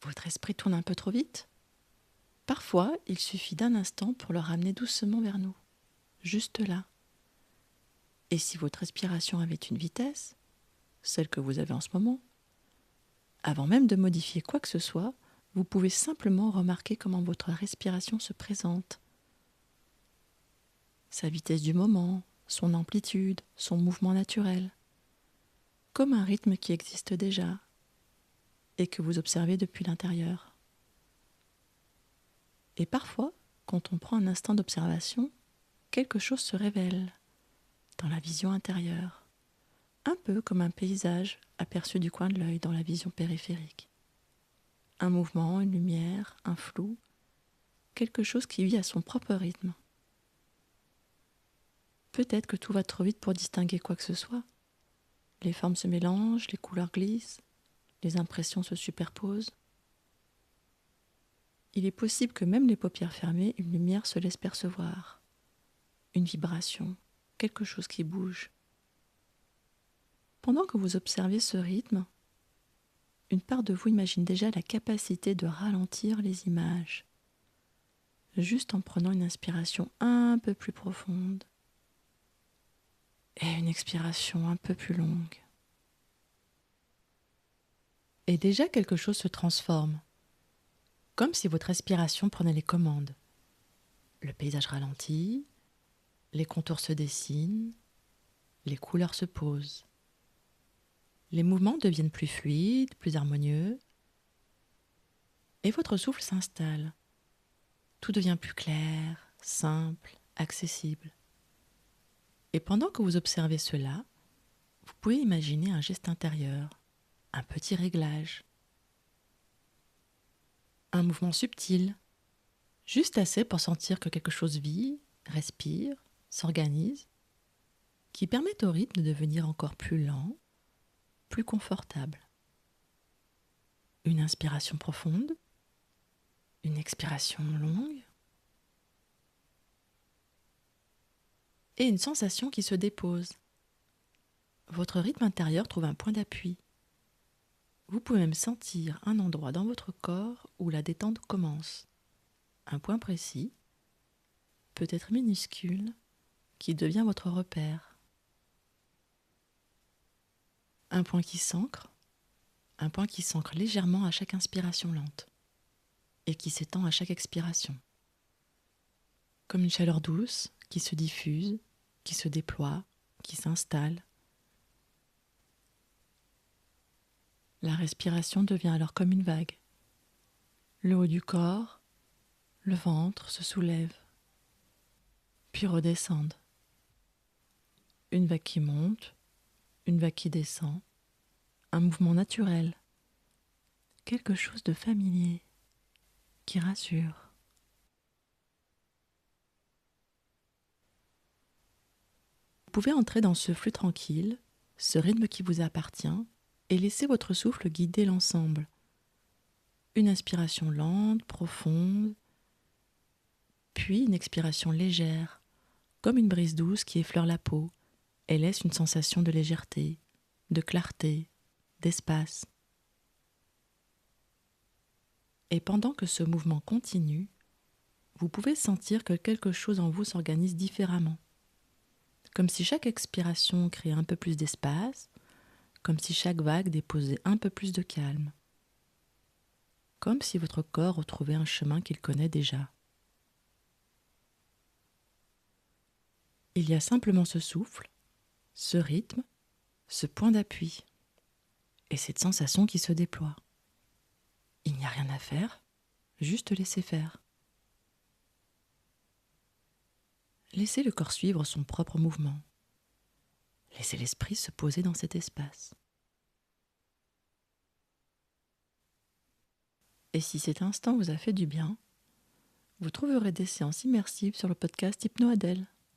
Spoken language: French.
Votre esprit tourne un peu trop vite? Parfois, il suffit d'un instant pour le ramener doucement vers nous, juste là. Et si votre respiration avait une vitesse, celle que vous avez en ce moment, avant même de modifier quoi que ce soit, vous pouvez simplement remarquer comment votre respiration se présente. Sa vitesse du moment, son amplitude, son mouvement naturel, comme un rythme qui existe déjà et que vous observez depuis l'intérieur. Et parfois, quand on prend un instant d'observation, quelque chose se révèle dans la vision intérieure, un peu comme un paysage aperçu du coin de l'œil dans la vision périphérique. Un mouvement, une lumière, un flou, quelque chose qui vit à son propre rythme. Peut-être que tout va trop vite pour distinguer quoi que ce soit. Les formes se mélangent, les couleurs glissent, les impressions se superposent. Il est possible que même les paupières fermées, une lumière se laisse percevoir, une vibration, quelque chose qui bouge. Pendant que vous observez ce rythme, une part de vous imagine déjà la capacité de ralentir les images, juste en prenant une inspiration un peu plus profonde et une expiration un peu plus longue. Et déjà quelque chose se transforme, comme si votre respiration prenait les commandes. Le paysage ralentit, les contours se dessinent, les couleurs se posent. Les mouvements deviennent plus fluides, plus harmonieux, et votre souffle s'installe. Tout devient plus clair, simple, accessible. Et pendant que vous observez cela, vous pouvez imaginer un geste intérieur, un petit réglage, un mouvement subtil, juste assez pour sentir que quelque chose vit, respire, s'organise, qui permet au rythme de devenir encore plus lent, plus confortable. Une inspiration profonde, une expiration longue, et une sensation qui se dépose. Votre rythme intérieur trouve un point d'appui. Vous pouvez même sentir un endroit dans votre corps où la détente commence. Un point précis, peut-être minuscule, qui devient votre repère. Un point qui s'ancre légèrement à chaque inspiration lente et qui s'étend à chaque expiration. Comme une chaleur douce qui se diffuse, qui se déploie, qui s'installe. La respiration devient alors comme une vague. Le haut du corps, le ventre se soulève, puis redescendent. Une vague qui monte, une vague qui descend, un mouvement naturel, quelque chose de familier, qui rassure. Vous pouvez entrer dans ce flux tranquille, ce rythme qui vous appartient, et laisser votre souffle guider l'ensemble. Une inspiration lente, profonde, puis une expiration légère, comme une brise douce qui effleure la peau et laisse une sensation de légèreté, de clarté, d'espace. Et pendant que ce mouvement continue, vous pouvez sentir que quelque chose en vous s'organise différemment. Comme si chaque expiration créait un peu plus d'espace, comme si chaque vague déposait un peu plus de calme. Comme si votre corps retrouvait un chemin qu'il connaît déjà. Il y a simplement ce souffle, ce rythme, ce point d'appui, et cette sensation qui se déploie. Il n'y a rien à faire, juste laisser faire. Laissez le corps suivre son propre mouvement. Laissez l'esprit se poser dans cet espace. Et si cet instant vous a fait du bien, vous trouverez des séances immersives sur le podcast Hypno Adèle.